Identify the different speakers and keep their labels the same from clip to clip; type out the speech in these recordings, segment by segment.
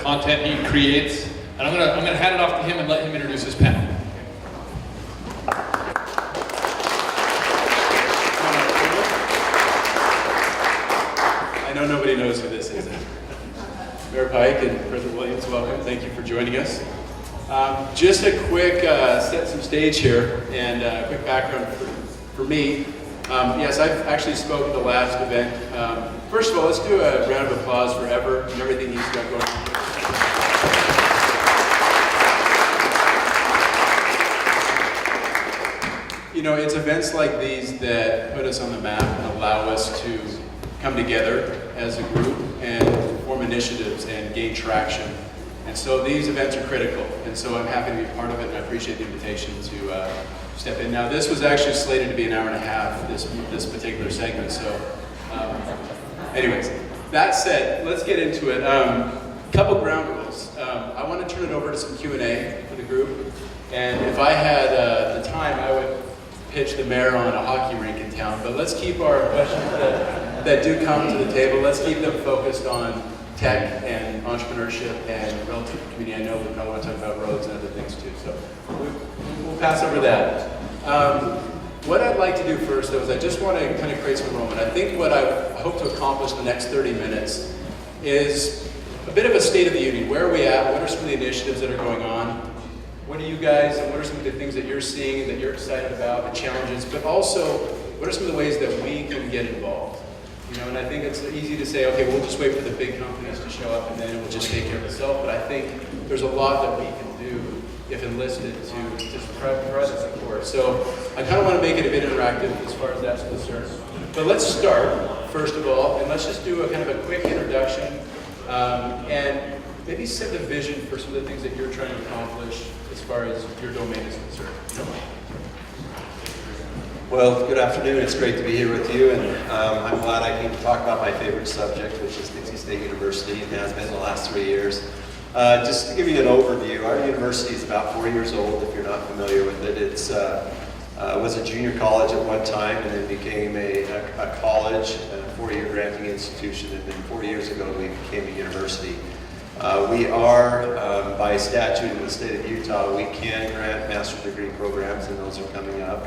Speaker 1: content he creates. And I'm gonna hand it off to him and let him introduce his panel.
Speaker 2: I know nobody knows who this is. Mayor Pike and President Williams, welcome. Thank you for joining us. Just a quick set some stage here and a quick background for me. Yes, I've actually spoken at the last event. First of all, let's do a round of applause for Ever and everything he's got going on. You know, it's events like these that put us on the map and allow us to come together as a group and form initiatives and gain traction. And so these events are critical, and so I'm happy to be part of it, and I appreciate the invitation to step in. Now, this was actually slated to be an hour and a half, this particular segment, so anyways, that said, let's get into it. Couple ground rules. I want to turn it over to some Q&A for the group, and if I had the time, I would pitch the mayor on a hockey rink in town, but let's keep our questions that do come to the table, let's keep them focused on tech and entrepreneurship and relative community. I know we probably want to talk about roads and other things too, so we'll pass over that. What I'd like to do first, though, is I just want to kind of create some enrollment. I think what I hope to accomplish in the next 30 minutes is a bit of a state of the union. Where are we at? What are some of the initiatives that are going on? What are you guys, and what are some of the things that you're seeing and that you're excited about, the challenges, but also, what are some of the ways that we can get involved? You know, and I think it's easy to say, okay, we'll just wait for the big companies to show up and then it will just take care of itself, but I think there's a lot that we can do if enlisted to provide support. So I kind of want to make it a bit interactive as far as that's concerned. But let's start, first of all, and let's just do a kind of a quick introduction and maybe set the vision for some of the things that you're trying to accomplish as far as your domain is concerned. You know?
Speaker 3: Well, good afternoon. It's great to be here with you, and I'm glad I came to talk about my favorite subject, which is Dixie State University, and has been the last 3 years. Just to give you an overview, our university is about 4 years old, if you're not familiar with it. It was a junior college at one time, and then became a college, a 4-year granting institution, and then 4 years ago we became a university. We are, by statute in the state of Utah, we can grant master's degree programs, and those are coming up.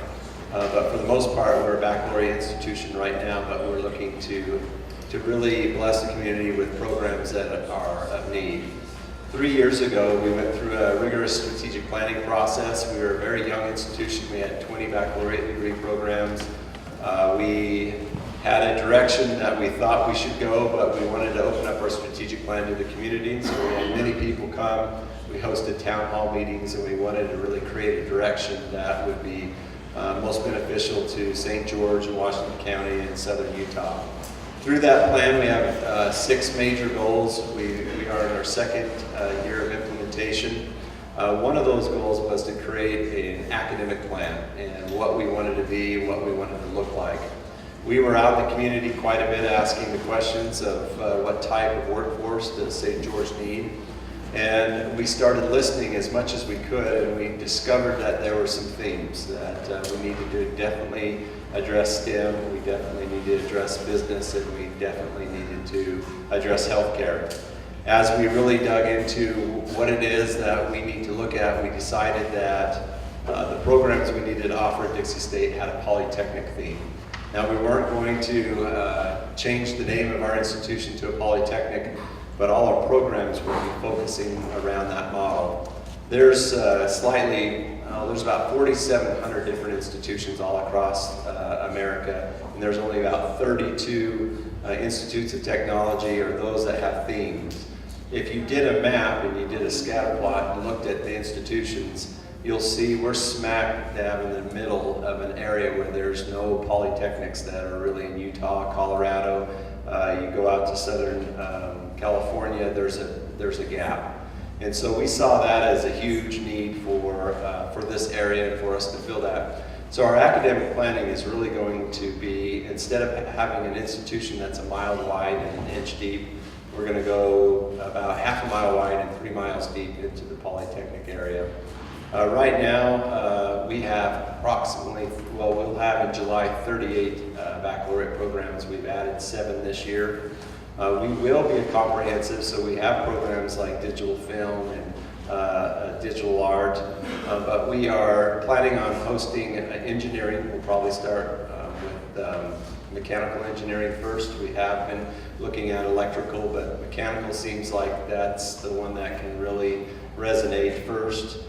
Speaker 3: But for the most part, we're a baccalaureate institution right now, but we're looking to really bless the community with programs that are of need. 3 years ago, we went through a rigorous strategic planning process. We were a very young institution. We had 20 baccalaureate degree programs. We had a direction that we thought we should go, but we wanted to open up our strategic plan to the community. So we had many people come. We hosted town hall meetings, and we wanted to really create a direction that would be most beneficial to St. George and Washington County and southern Utah. Through that plan, we have 6 major goals. We are in our second year of implementation. One of those goals was to create an academic plan and what we wanted to be and what we wanted to look like. We were out in the community quite a bit asking the questions of what type of workforce does St. George need? And we started listening as much as we could, and we discovered that there were some themes that we needed to definitely address STEM, we definitely needed to address business, and we definitely needed to address healthcare. As we really dug into what it is that we need to look at, we decided that the programs we needed to offer at Dixie State had a polytechnic theme. Now, we weren't going to change the name of our institution to a polytechnic, but all our programs will be focusing around that model. There's there's about 4,700 different institutions all across America, and there's only about 32 institutes of technology or those that have themes. If you did a map and you did a scatter plot and looked at the institutions, you'll see we're smack dab in the middle of an area where there's no polytechnics that are really in Utah, Colorado. You go out to southern California, there's a gap. And so we saw that as a huge need for this area and for us to fill that. So our academic planning is really going to be, instead of having an institution that's a mile wide and an inch deep, we're going to go about half a mile wide and 3 miles deep into the polytechnic area. Right now, we have approximately, we'll have in July 38 baccalaureate programs. We've added 7 this year. We will be a comprehensive, so we have programs like digital film and digital art, but we are planning on hosting engineering. We'll probably start with mechanical engineering first. We have been looking at electrical, but mechanical seems like that's the one that can really resonate first.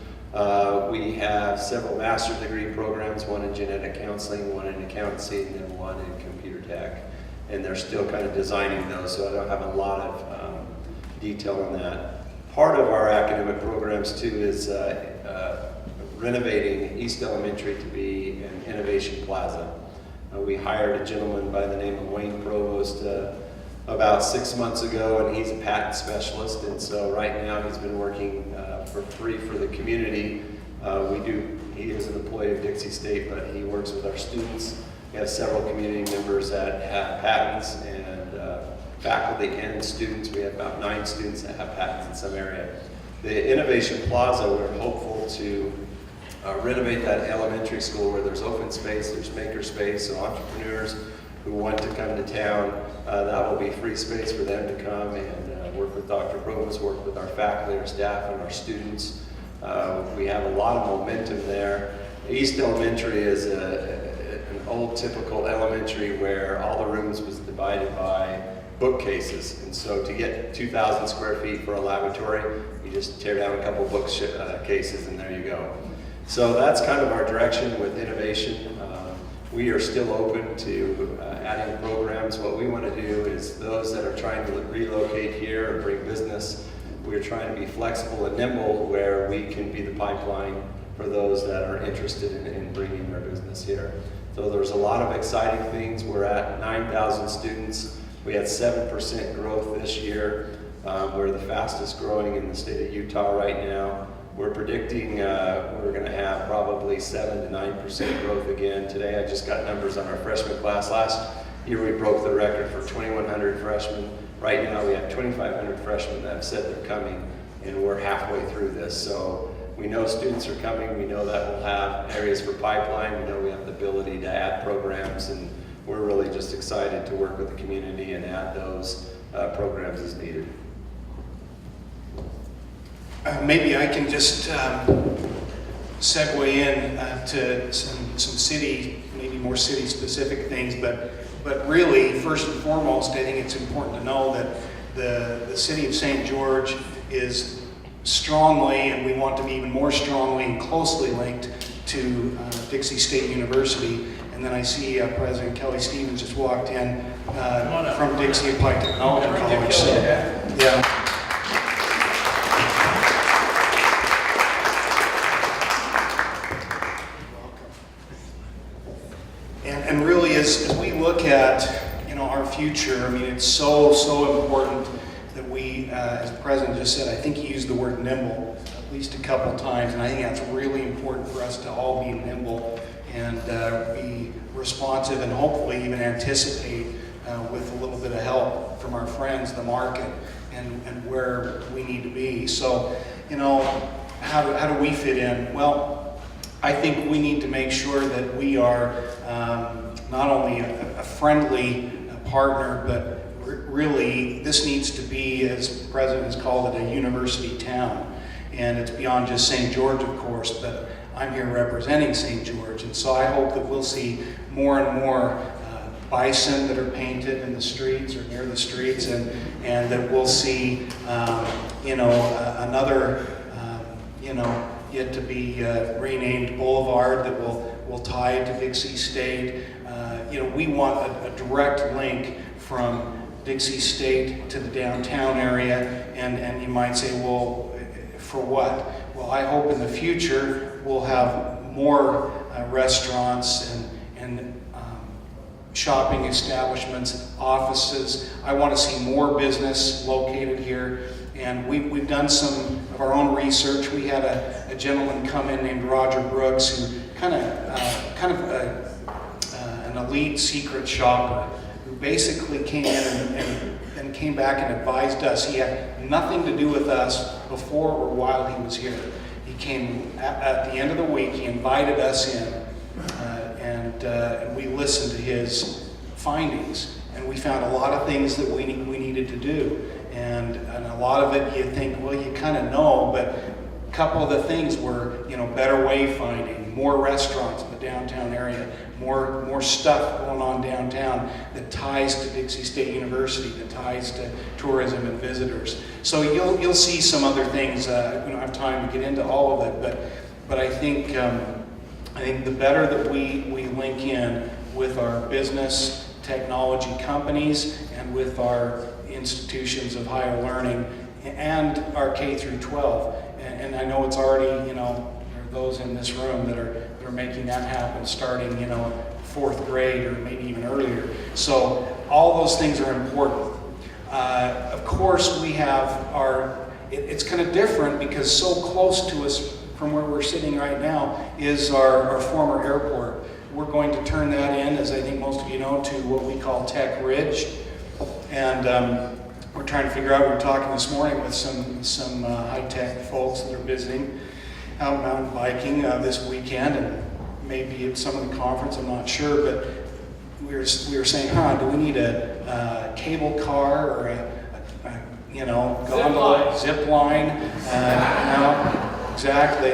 Speaker 3: We have several master's degree programs, one in genetic counseling, one in accountancy, and then one in computer tech. And they're still kind of designing those, so I don't have a lot of detail on that. Part of our academic programs too is renovating East Elementary to be an innovation plaza. We hired a gentleman by the name of Wayne Provost about 6 months ago, and he's a patent specialist, and so right now he's been working for free for the community. He is an employee of Dixie State, but he works with our students. We have several community members that have patents, and faculty and students. We have about 9 students that have patents in some area. The Innovation Plaza, we're hopeful to renovate that elementary school where there's open space, there's maker space, so entrepreneurs who want to come to town, that will be free space for them to come and work with Dr. Provost, work with our faculty, our staff, and our students. We have a lot of momentum there. East Elementary is an old typical elementary where all the rooms was divided by bookcases, and so to get 2,000 square feet for a laboratory, you just tear down a couple bookcases and there you go. So that's kind of our direction with innovation. We are still open to adding programs. What we want to do is those that are trying to relocate here or bring business, we're trying to be flexible and nimble where we can be the pipeline for those that are interested in bringing their business here. So there's a lot of exciting things. We're at 9,000 students. We had 7% growth this year. We're the fastest growing in the state of Utah right now. We're predicting we're going to have probably 7 to 9% growth again. Today I just got numbers on our freshman class. Last year we broke the record for 2,100 freshmen. Right now we have 2,500 freshmen that have said they're coming, and we're halfway through this. So we know students are coming. We know that we'll have areas for pipeline. We know we have the ability to add programs, and we're really just excited to work with the community and add those programs as needed.
Speaker 4: Maybe I can just segue in to some city, maybe more city-specific things, but really, first and foremost, I think it's important to know that the city of St. George is strongly, and we want to be even more strongly and closely linked to Dixie State University. And then I see President Kelly Stevens just walked in from Dixie Applied Technology College. So, yeah. And really, as we look at our future, I mean, it's so important that we, as the president just said, I think he used the word nimble at least a couple times, and I think that's really important for us to all be nimble and be responsive and hopefully even anticipate with a little bit of help from our friends, the market, and where we need to be. So, how do we fit in? Well, I think we need to make sure that we are not only a friendly partner, but really this needs to be, as the president has called it, a university town. And it's beyond just St. George, of course, but I'm here representing St. George. And so I hope that we'll see more and more bison that are painted in the streets or near the streets, and that we'll see, another, yet to be renamed boulevard that will tie to Dixie State. We want a direct link from Dixie State to the downtown area, and you might say, well, for what? Well, I hope in the future we'll have more restaurants and shopping establishments, offices. I want to see more business located here. And we've done some of our own research. We had a gentleman come in named Roger Brooks, who kind of an elite secret shopper, who basically came in and came back and advised us. He had nothing to do with us before or while he was here. He came at the end of the week. He invited us in, and we listened to his findings. and we found a lot of things that we needed to do. And a lot of it you think, well, you kind of know, but a couple of the things were, better wayfinding, more restaurants in the downtown area, more stuff going on downtown that ties to Dixie State University, that ties to tourism and visitors. So you'll see some other things. We don't have time to get into all of it, but I think the better that we link in with our business technology companies and with our institutions of higher learning and our K through 12. And I know it's already, there are those in this room that are making that happen starting, 4th grade or maybe even earlier. So all those things are important. Of course, we have it's kind of different because so close to us from where we're sitting right now is our former airport. We're going to turn that in, as I think most of you know, to what we call Tech Ridge. And we're trying to figure out, we were talking this morning with some high-tech folks that are visiting out mountain biking this weekend, and maybe at some of the conference, I'm not sure, but we were saying, do we need a cable car or a gondola, zip line? Exactly.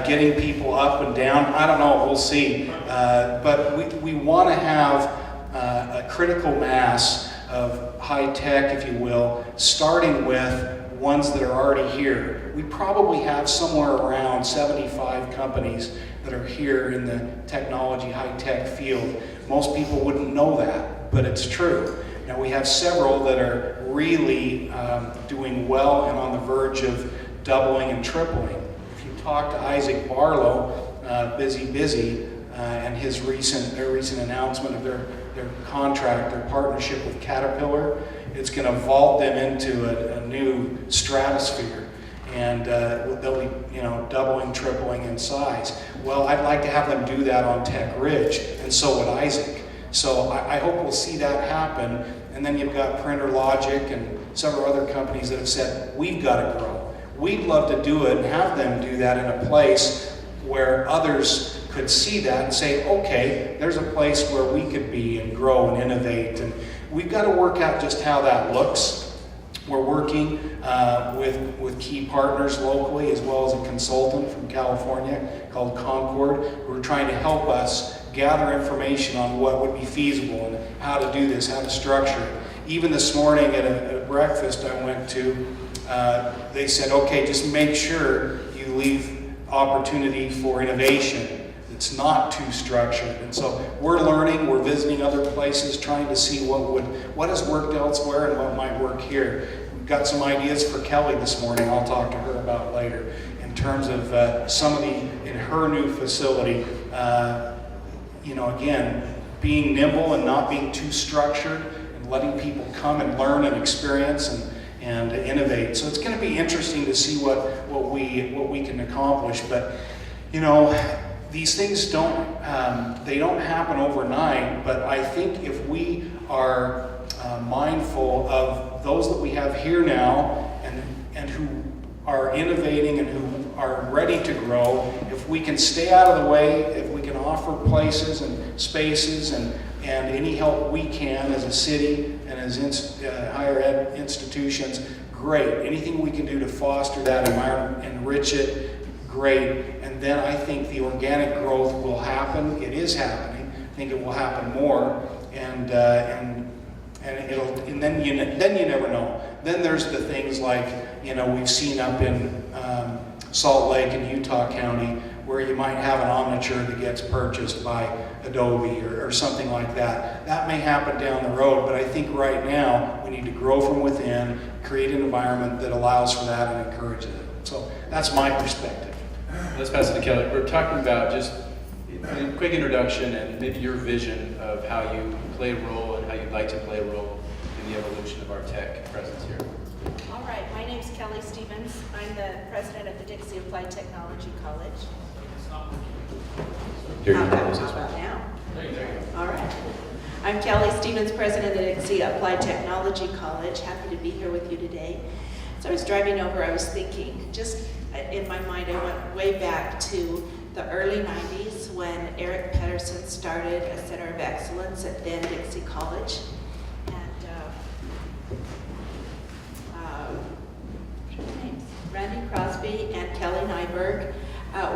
Speaker 4: Getting people up and down. I don't know, we'll see. But we want to have a critical mass of high tech, if you will, starting with ones that are already here. We probably have somewhere around 75 companies that are here in the technology high tech field. Most people wouldn't know that, but it's true. Now we have several that are really doing well and on the verge of doubling and tripling. If you talk to Isaac Barlow, Busy, and their recent announcement of their contract, their partnership with Caterpillar, it's going to vault them into a new stratosphere, and they'll be doubling, tripling in size. Well, I'd like to have them do that on Tech Ridge, and so would Isaac. So I hope we'll see that happen. And then you've got Printer Logic and several other companies that have said, we've got to grow. We'd love to do it and have them do that in a place where others could see that and say, okay, there's a place where we could be and grow and innovate. And we've got to work out just how that looks. We're working with key partners locally, as well as a consultant from California called Concord, who are trying to help us gather information on what would be feasible and how to do this, how to structure it. Even this morning at a breakfast I went to, they said, okay, just make sure you leave opportunity for innovation. It's not too structured. And so we're learning, we're visiting other places, trying to see what has worked elsewhere and what might work here. We've got some ideas for Kelly this morning, I'll talk to her about later, in terms of some of in her new facility, again, being nimble and not being too structured and letting people come and learn and experience and innovate. So it's going to be interesting to see what we can accomplish. But, these things don't happen overnight, but I think if we are mindful of those that we have here now and who are innovating and who are ready to grow, if we can stay out of the way, if we can offer places and spaces and any help we can as a city and as higher ed institutions, great. Anything we can do to foster that environment, enrich it, great. And then I think the organic growth will happen. It is happening. I think it will happen more, and then you never know. Then there's the things like we've seen up in Salt Lake and Utah County, where you might have an Omniture that gets purchased by Adobe or something like that. That may happen down the road, but I think right now we need to grow from within, create an environment that allows for that and encourages it. So that's my perspective.
Speaker 2: Let's pass it to Kelly. We're talking about just a quick introduction and maybe your vision of how you play a role and how you'd like to play a role in the evolution of our tech presence here.
Speaker 5: All right, my name's Kelly Stevens. I'm the president of the Dixie Applied Technology College. How about now? All right. I'm Kelly Stevens, president of the Dixie Applied Technology College. Happy to be here with you today. So I was driving over, I was thinking, just in my mind, I went way back to the early 90s when Eric Pedersen started a Center of Excellence at then Dixie College. Steinberg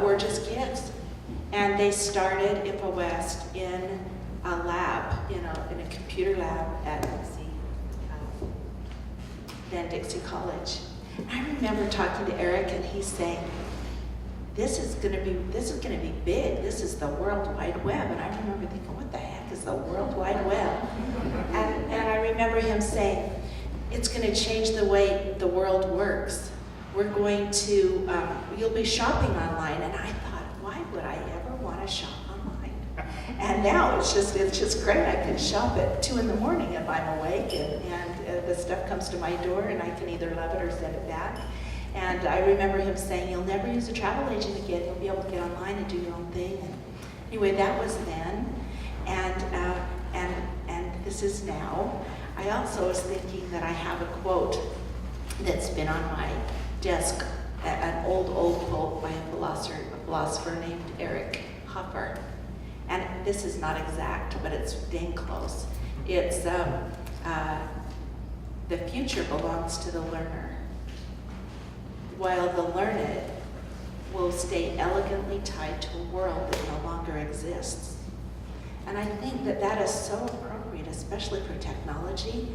Speaker 5: were just kids. And they started InfoWest in a lab, in a computer lab at Dixie, then Dixie College. I remember talking to Eric, and he's saying, this is gonna be big. This is the World Wide Web. And I remember thinking, what the heck is the World Wide Web? And I remember him saying, it's gonna change the way the world works. We're going to, you'll be shopping online. And I thought, why would I ever want to shop online? And now it's just great. I can shop at 2 in the morning if I'm awake, and the stuff comes to my door, and I can either love it or send it back. And I remember him saying, you'll never use a travel agent again. You'll be able to get online and do your own thing. And anyway, that was then, and this is now. I also was thinking that I have a quote that's been on my desk, an old quote by a philosopher named Eric Hopper. And this is not exact, but it's dang close. It's, the future belongs to the learner, while the learned will stay elegantly tied to a world that no longer exists. And I think that that is so appropriate, especially for technology.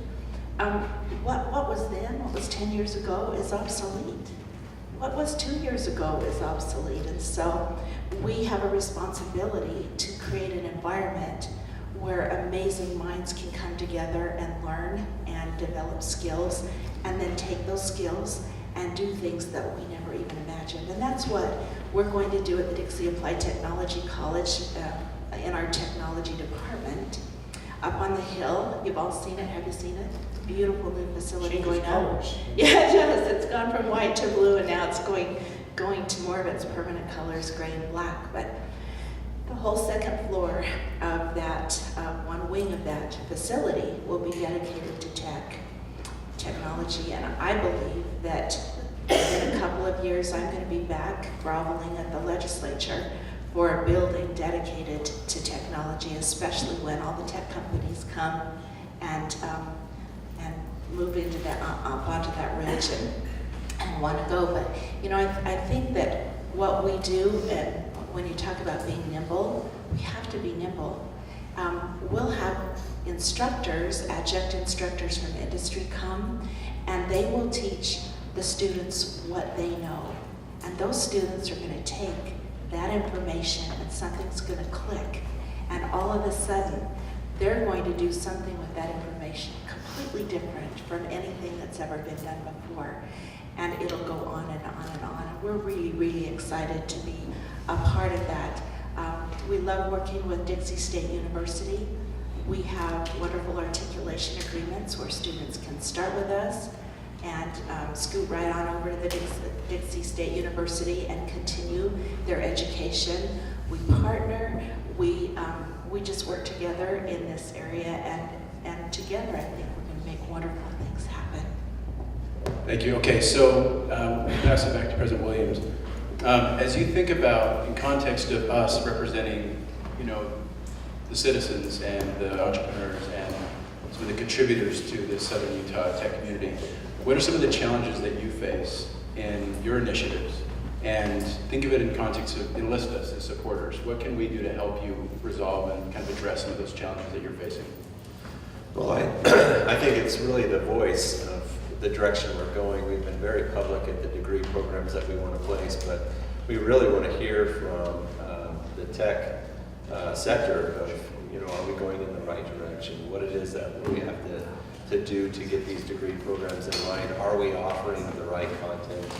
Speaker 5: What was then, what was 10 years ago, is obsolete. What was 2 years ago is obsolete. And so we have a responsibility to create an environment where amazing minds can come together and learn and develop skills, and then take those skills and do things that we never even imagined. And that's what we're going to do at the Dixie Applied Technology College in our technology department. Up on the hill, you've all seen it, have you seen it? Beautiful new facility going up. Yeah, it does. It's gone from white to blue, and now it's going to more of its permanent colors, gray and black. But the whole second floor of that, one wing of that facility will be dedicated to technology. And I believe that in a couple of years, I'm going to be back groveling at the legislature for a building dedicated to technology, especially when all the tech companies come and move into that, up onto that ridge and want to go. But I think that what we do, and when you talk about being nimble, we have to be nimble. We'll have instructors, adjunct instructors from industry come, and they will teach the students what they know. And those students are going to take that information, and something's going to click. And all of a sudden, they're going to do something with that information completely different from anything that's ever been done before. And it'll go on and on and on. And we're really, really excited to be a part of that. We love working with Dixie State University. We have wonderful articulation agreements where students can start with us and scoot right on over to the Dixie State University and continue their education. We partner, we just work together in this area, and together I think we're going to make wonderful things happen.
Speaker 2: Thank you. Okay, so pass it back to President Williams. As you think about, in context of us representing, the citizens and the entrepreneurs and some of the contributors to the Southern Utah tech community, what are some of the challenges that you face in your initiatives? And think of it in context of enlist us as supporters. What can we do to help you resolve and kind of address some of those challenges that you're facing?
Speaker 3: Well, I think it's really the voice of the direction we're going. We've been very public at the degree programs that we want to place, but we really want to hear from the tech sector of, are we going in the right direction? What it is that we have to do to get these degree programs in line? Are we offering the right content?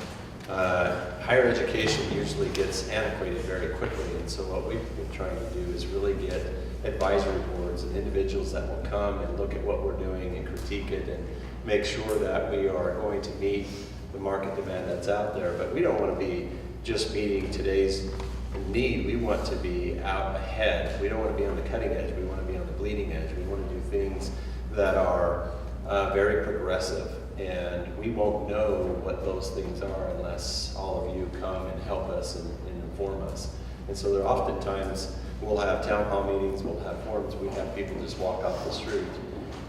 Speaker 3: Higher education usually gets antiquated very quickly, and so what we've been trying to do is really get advisory boards and individuals that will come and look at what we're doing and critique it and make sure that we are going to meet the market demand that's out there. But we don't want to be just meeting today's need. We want to be out ahead. We don't want to be on the cutting edge. We want to be on the bleeding edge. We want to do things that are very progressive. And we won't know what those things are unless all of you come and help us and inform us. And so there are oftentimes, we'll have town hall meetings, we'll have forums, we have people just walk off the street.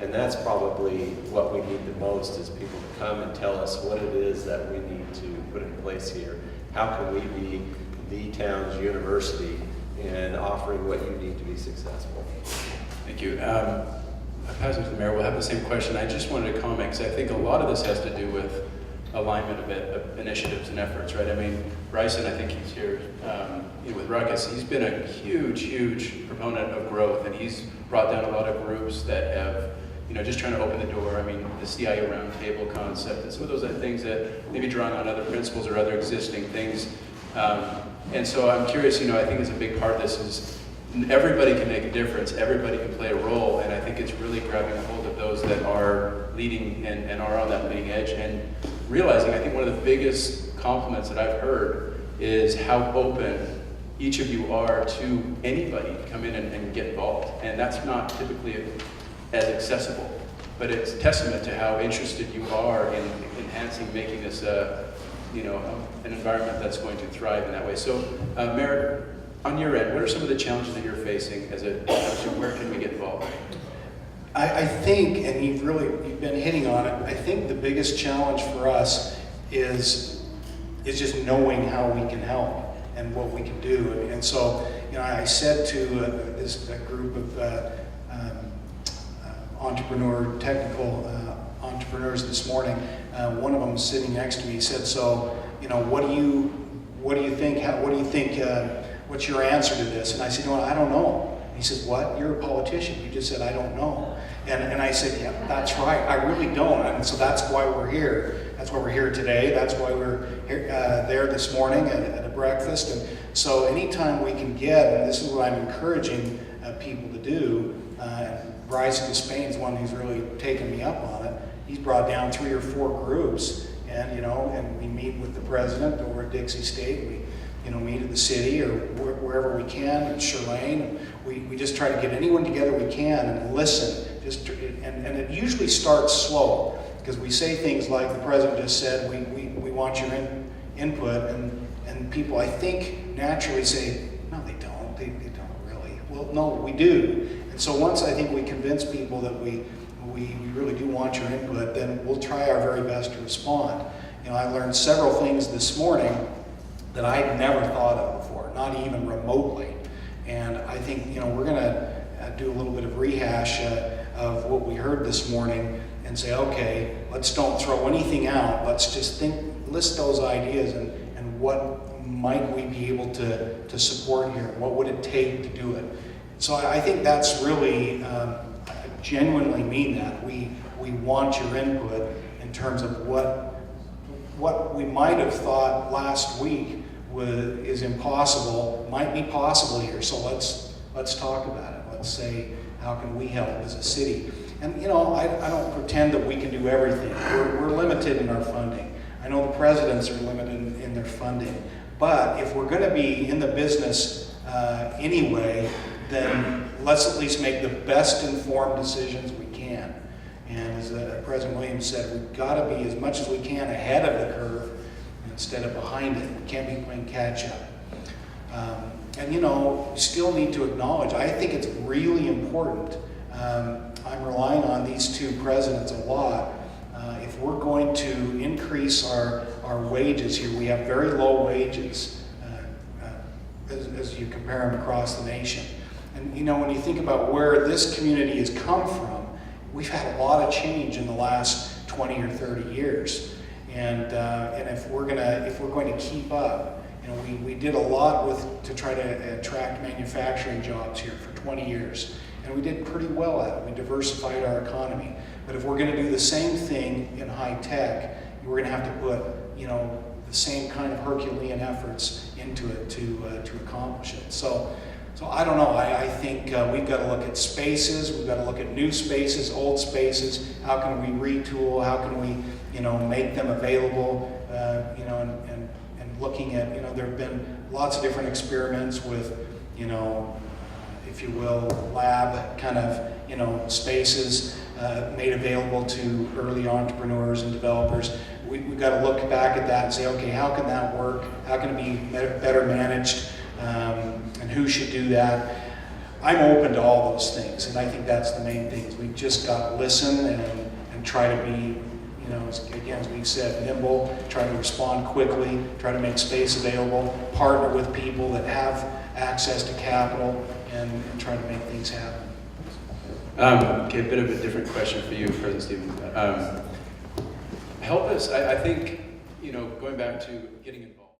Speaker 3: And that's probably what we need the most, is people to come and tell us what it is that we need to put in place here. How can we be the town's university in offering what you need to be successful?
Speaker 2: Thank you. I pass it to the mayor. We'll have the same question. I just wanted to comment because I think a lot of this has to do with alignment of initiatives and efforts, right? I mean, Bryson, I think he's here with Ruckus. He's been a huge proponent of growth, and he's brought down a lot of groups that have, just trying to open the door. I mean, the CIO roundtable concept, and some of those are things that maybe drawing on other principles or other existing things. And so I'm curious, I think is a big part of this is everybody can make a difference, everybody can play a role, and I think it's really grabbing a hold of those that are leading and are on that leading edge, and realizing, I think one of the biggest compliments that I've heard is how open each of you are to anybody to come in and get involved. And that's not typically as accessible, but it's a testament to how interested you are in enhancing, making this an environment that's going to thrive in that way. So, Mayor, on your end, what are some of the challenges that you're facing as where can we get involved?
Speaker 4: I think, and you've been hitting on it, I think the biggest challenge for us is just knowing how we can help and what we can do. And so, I said to this group of technical entrepreneurs this morning, one of them was sitting next to me, he said, so, what do you think, what's your answer to this? And I said, I don't know. He says, what? You're a politician. You just said, I don't know. And I said, yeah, that's right. I really don't. And so that's why we're here. That's why we're here today. That's why we're here, there this morning at a breakfast. And so anytime we can get, and this is what I'm encouraging people to do, Bryson Spain's one who's really taken me up on it. He's brought down 3 or 4 groups, and and we meet with the president over at Dixie State. We meet at the city or wherever we can, at Sherlane. We just try to get anyone together we can and listen. And it usually starts slow, because we say things like the president just said, we want your input, and people, I think, naturally say, no, they don't. They don't really. Well, no, we do. And so once I think we convince people that we really do want your input, then we'll try our very best to respond. I learned several things this morning that I'd never thought of before, not even remotely. And I think, we're going to do a little bit of rehash of what we heard this morning and say, okay, let's don't throw anything out. Let's just list those ideas and what might we be able to support here? What would it take to do it? So I think that's really, I genuinely mean that. We want your input in terms of what we might have thought last week is impossible, might be possible here. So let's talk about it. Let's say, how can we help as a city? And I don't pretend that we can do everything. We're limited in our funding. I know the presidents are limited in their funding. But if we're going to be in the business anyway, then let's at least make the best informed decisions we can. And as President Williams said, we've got to be as much as we can ahead of the curve instead of behind it. We can't be playing catch up. And we still need to acknowledge, I think it's really important. I'm relying on these 2 presidents a lot. If we're going to increase our wages here, we have very low wages as you compare them across the nation. And when you think about where this community has come from, we've had a lot of change in the last 20 or 30 years. And if we're going to keep up, we did a lot to try to attract manufacturing jobs here for 20 years, and we did pretty well at it. We diversified our economy. But if we're going to do the same thing in high tech, we're going to have to put the same kind of Herculean efforts into it to accomplish it. So I don't know. I think we've got to look at spaces. We've got to look at new spaces, old spaces. How can we retool? How can we make them available? And looking at, there have been lots of different experiments with, if you will, lab kind of, spaces made available to early entrepreneurs and developers. We've got to look back at that and say, okay, how can that work? How can it be better managed? And who should do that? I'm open to all those things, and I think that's the main thing. Is we've just got to listen and try to be, you know, as we've said, nimble, try to respond quickly, try to make space available, partner with people that have access to capital, and try to make things happen.
Speaker 2: Okay, a bit of a different question for you, President Stevens. Help us, I think, you know, going back to getting involved.